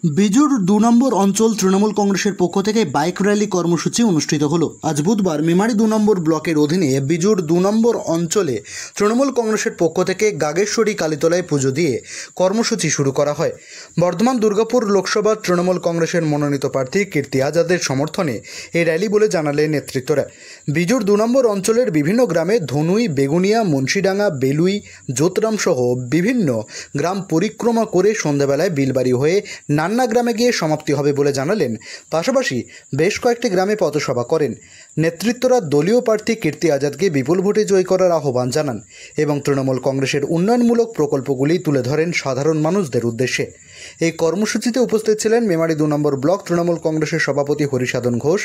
বিজুর ২ নম্বর অঞ্চল তৃণমূল কংগ্রেসের পক্ষ থেকে বাইক র্যালি কর্মসূচি অনুষ্ঠিত হলো। আজ বুধবার মেমারি ২ নম্বর ব্লকের অধীনে বিজুর ২ নম্বর অঞ্চলে তৃণমূল কংগ্রেসের পক্ষ থেকে গাগেশ্বরী কালীতলায় পুজো দিয়ে কর্মসূচি শুরু করা হয়। বর্ধমান দুর্গাপুর লোকসভা তৃণমূল কংগ্রেসের মনোনীত প্রার্থী কীর্তি আজাদের সমর্থনে এই র্যালি বলে জানালেন নেতৃত্বরা। বিজুর ২ নম্বর অঞ্চলের বিভিন্ন গ্রামে ধনুই, বেগুনিয়া, মুন্সিডাঙ্গা, বেলুই, যোতরাম সহ বিভিন্ন গ্রাম পরিক্রমা করে সন্ধ্যাবেলায় বিলবাড়ি হয়ে নান্না গ্রামে গিয়ে সমাপ্তি হবে বলে জানালেন। পাশাপাশি বেশ কয়েকটি গ্রামে পথসভা করেন। নেতৃত্বরা দলীয় প্রার্থী কীর্তি আজাদকে বিপুল ভোটে জয় করার আহ্বান জানান এবং তৃণমূল কংগ্রেসের উন্নয়নমূলক প্রকল্পগুলি তুলে ধরেন সাধারণ মানুষদের উদ্দেশ্যে। এই কর্মসূচিতে উপস্থিত ছিলেন মেমারি ২ নম্বর ব্লক তৃণমূল কংগ্রেসের সভাপতি হরিসাধন ঘোষ,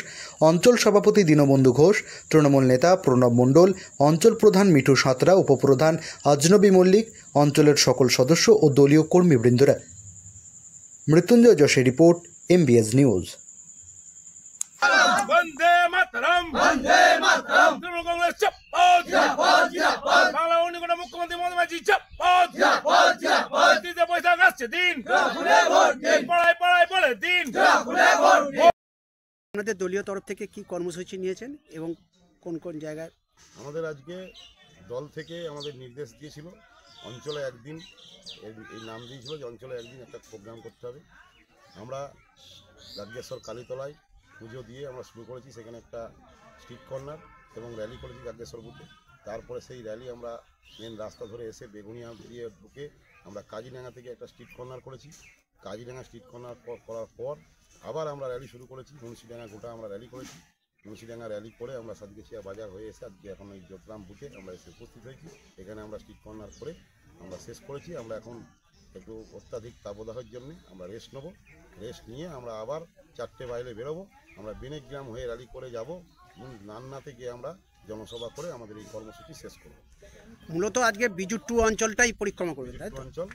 অঞ্চল সভাপতি দীনবন্ধু ঘোষ, তৃণমূল নেতা প্রণব মণ্ডল, অঞ্চল প্রধান মিঠু সাঁতরা, উপপ্রধান আজনবী মল্লিক, অঞ্চলের সকল সদস্য ও দলীয় কর্মীবৃন্দরা। মৃত্যুঞ্জয় যশের report, MBS news. Vande Mataram, Vande Mataram. Trinamool Congress জিন্দাবাদ, জিন্দাবাদ, জিন্দাবাদ। বাংলা উন্নয়ন মুখ্যমন্ত্রী মমতা ব্যানার্জি জিন্দাবাদ, জিন্দাবাদ, জিন্দাবাদ। দিতে পয়সা আসছে দিন, খুলে ভোট দিন। পাড়ায় পাড়ায় বলে দিন, খুলে ভোট দিন। আপনাদের দলীয় তরফ থেকে কি কর্মসূচি নিয়েছেন এবং কোন কোন জায়গায়? আমাদের আজকে দল থেকে আমাদের নির্দেশ দিয়েছিল অঞ্চলে একদিন, এই নাম দিয়েছিল যে অঞ্চলে একদিন একটা প্রোগ্রাম করতে হবে। আমরা গাগেশ্বর কালীতলায় পুজো দিয়ে আমরা শুরু করেছি, সেখানে একটা স্ট্রিট কর্নার এবং র্যালি করেছি গাগেশ্বর বুথে। তারপরে সেই র্যালি আমরা মেন রাস্তা ধরে এসে বেগুনিয়া দিয়ে ঢুকে আমরা কাজিডাঙ্গা থেকে একটা স্ট্রিট কর্নার করেছি। কাজিডাঙ্গা স্ট্রিট কর্নার করার পর আবার আমরা র্যালি শুরু করেছি। মুন্সিডাঙ্গা গোটা আমরা র্যালি করেছি। মুন্সিডাঙ্গা র্যালি করে আমরা সাতগেছিয়া বাজার হয়ে এসে আজকে এখন এই যোতরাম বুথে আমরা এসে উপস্থিত হয়েছি। এখানে আমরা স্ট্রিট কর্নার করে আমরা শেষ করেছি। আমরা এখন একটু অত্যাধিক তাপদাহের জন্য আমরা রেস্ট নেব। রেস্ট নিয়ে আমরা আবার 4টে বাইরে বেরোবো। আমরা বেনেগ্রাম হয়ে র্যালি করে যাব, নান্না থেকে আমরা জনসভা করে আমাদের এই কর্মসূচি শেষ করব। মূলত আজকে বিজু 2 অঞ্চলটাই পরিক্রমা করবেন, তাই তো? অঞ্চল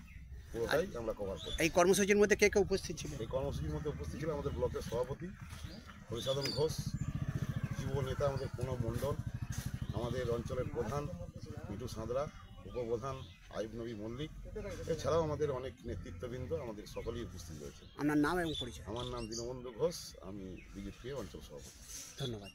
পুরোটাই আমরা কভার করব। এই কর্মসূচির মধ্যে কে কে উপস্থিত ছিল? এই কর্মসূচির মধ্যে উপস্থিত ছিল আমাদের ব্লকের সভাপতি হরিসাধন ঘোষ, যুব নেতা আমাদের প্রণব মণ্ডল, আমাদের অঞ্চলের প্রধান মিঠু সাঁতরা, উপপ্রধান আজনবী মল্লিক, এছাড়াও আমাদের অনেক নেতৃত্ববৃন্দ আমাদের সকলেই উপস্থিত রয়েছে। আপনার নাম এবং পরিচয়? আমার নাম দীনবন্ধু ঘোষ, আমি বিজেপি অঞ্চল সভাপতি। ধন্যবাদ।